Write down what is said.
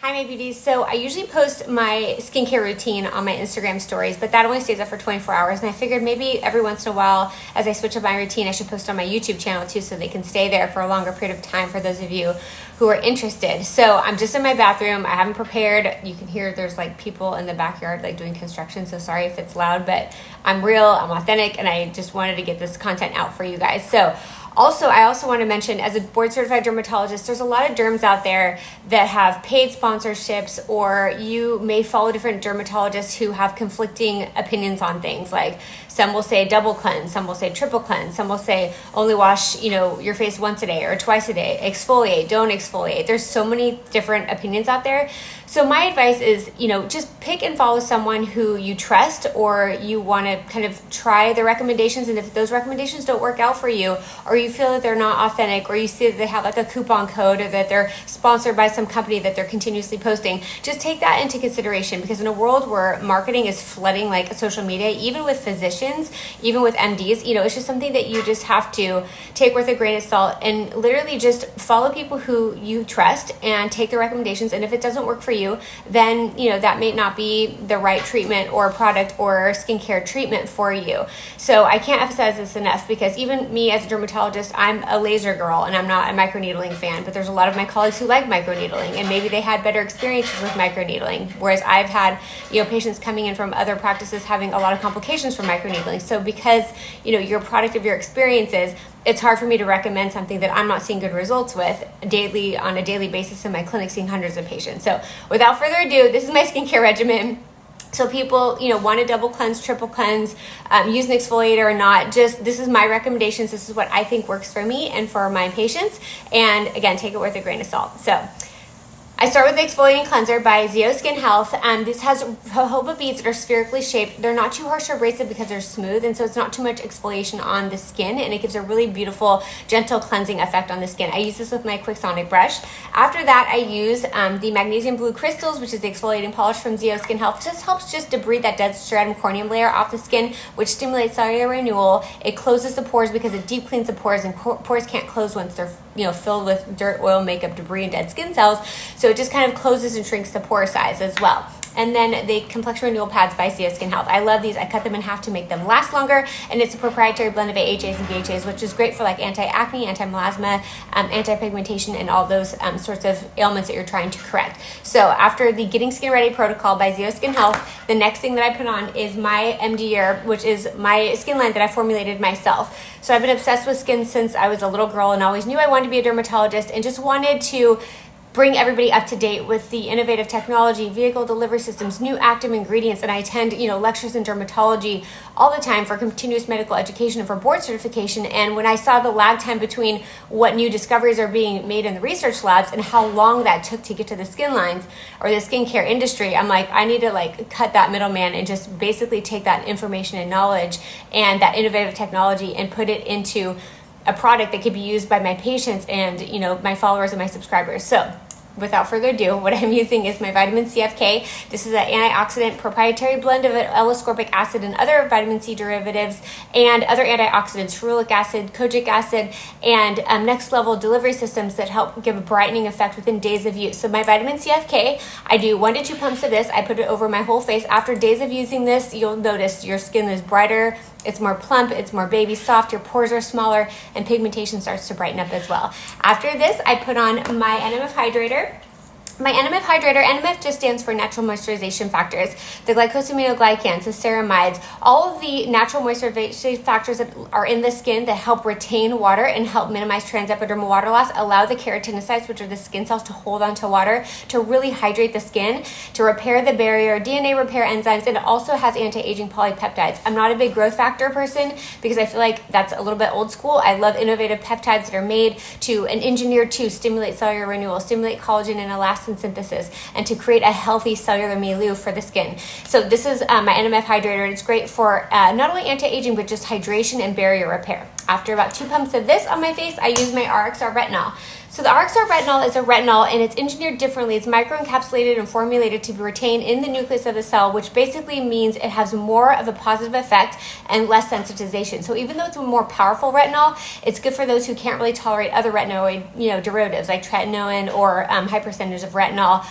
Hi, my beauties. So I usually post my skincare routine on my Instagram stories, but that only stays up for 24 hours. And I figured maybe every once in a while, as I switch up my routine, I should post on my YouTube channel too, so they can stay there for a longer period of time for those of you who are interested. So I'm just in my bathroom. I haven't prepared. You can hear there's like people in the backyard like doing construction. So sorry if it's loud, but I'm real, I'm authentic, and I just wanted to get this content out for you guys. So I also want to mention, as a board certified dermatologist, there's a lot of derms out there that have paid sponsorships, or you may follow different dermatologists who have conflicting opinions on things. Like some will say double cleanse, some will say triple cleanse, some will say only wash, your face once a day or twice a day, exfoliate, don't exfoliate. There's so many different opinions out there. So my advice is, just pick and follow someone who you trust, or you want to kind of try the recommendations. And if those recommendations don't work out for you, or you feel that they're not authentic, or you see that they have like a coupon code, or that they're sponsored by some company that they're continuously posting, just take that into consideration. Because in a world where marketing is flooding like social media, even with physicians, even with MDs, it's just something that you just have to take with a grain of salt and literally just follow people who you trust and take the recommendations. And if it doesn't work for you, then that may not be the right treatment or product or skincare treatment for you. So I can't emphasize this enough, because even me as a dermatologist, I'm a laser girl and I'm not a microneedling fan, but there's a lot of my colleagues who like microneedling, and maybe they had better experiences with microneedling, whereas I've had patients coming in from other practices having a lot of complications from microneedling. So because you're a product of your experiences, it's hard for me to recommend something that I'm not seeing good results with on a daily basis in my clinic, seeing hundreds of patients. So without further ado, this is my skincare regimen. So people, want to double cleanse, triple cleanse, use an exfoliator or not, this is my recommendations. This is what I think works for me and for my patients. And again, take it with a grain of salt. So I start with the Exfoliating Cleanser by Zeo Skin Health. This has jojoba beads that are spherically shaped. They're not too harsh or abrasive because they're smooth, and so it's not too much exfoliation on the skin, and it gives a really beautiful, gentle cleansing effect on the skin. I use this with my quick sonic brush. After that, I use the Magnesium Blue Crystals, which is the exfoliating polish from Zeo Skin Health. It just helps debride that dead stratum corneum layer off the skin, which stimulates cellular renewal. It closes the pores because it deep cleans the pores, and pores can't close once they're filled with dirt, oil, makeup, debris, and dead skin cells. So it just kind of closes and shrinks the pore size as well. And then the Complexion Renewal Pads by Zeo Skin Health. I love these. I cut them in half to make them last longer, and it's a proprietary blend of AHAs and BHAs, which is great for like anti-acne, anti-melasma, anti-pigmentation, and all those sorts of ailments that you're trying to correct. So after the Getting Skin Ready protocol by Zeo Skin Health, the next thing that I put on is my MDAiRE, which is my skin line that I formulated myself. So I've been obsessed with skin since I was a little girl, and always knew I wanted to be a dermatologist, and just wanted to bring everybody up to date with the innovative technology, vehicle delivery systems, new active ingredients. And I attend, lectures in dermatology all the time for continuous medical education and for board certification. And when I saw the lag time between what new discoveries are being made in the research labs and how long that took to get to the skin lines or the skincare industry, I'm like, I need to cut that middleman and just basically take that information and knowledge and that innovative technology and put it into a product that could be used by my patients and my followers and my subscribers. So without further ado, what I'm using is my vitamin C FK. This is an antioxidant proprietary blend of L-ascorbic acid and other vitamin C derivatives and other antioxidants, ferulic acid, kojic acid, and next level delivery systems that help give a brightening effect within days of use. So my vitamin C FK, I do 1 to 2 pumps of this. I put it over my whole face. After days of using this, you'll notice your skin is brighter, it's more plump, it's more baby soft, your pores are smaller, and pigmentation starts to brighten up as well. After this, I put on my NMF Hydrator. My NMF Hydrator, NMF just stands for natural moisturization factors. The glycosaminoglycans, the ceramides, all of the natural moisturization factors that are in the skin that help retain water and help minimize transepidermal water loss, allow the keratinocytes, which are the skin cells, to hold on to water, to really hydrate the skin, to repair the barrier, DNA repair enzymes, and it also has anti-aging polypeptides. I'm not a big growth factor person because I feel like that's a little bit old school. I love innovative peptides that are made to and engineered to stimulate cellular renewal, stimulate collagen and elastin synthesis, and to create a healthy cellular milieu for the skin. So this is my NMF Hydrator, and it's great for not only anti-aging, but just hydration and barrier repair. After about 2 pumps of this on my face, I use my Rxr Retinol. So the Rxr Retinol is a retinol, and it's engineered differently. It's microencapsulated and formulated to be retained in the nucleus of the cell, which basically means it has more of a positive effect and less sensitization. So even though it's a more powerful retinol, it's good for those who can't really tolerate other retinoid, derivatives like tretinoin or high percentage of retinol, or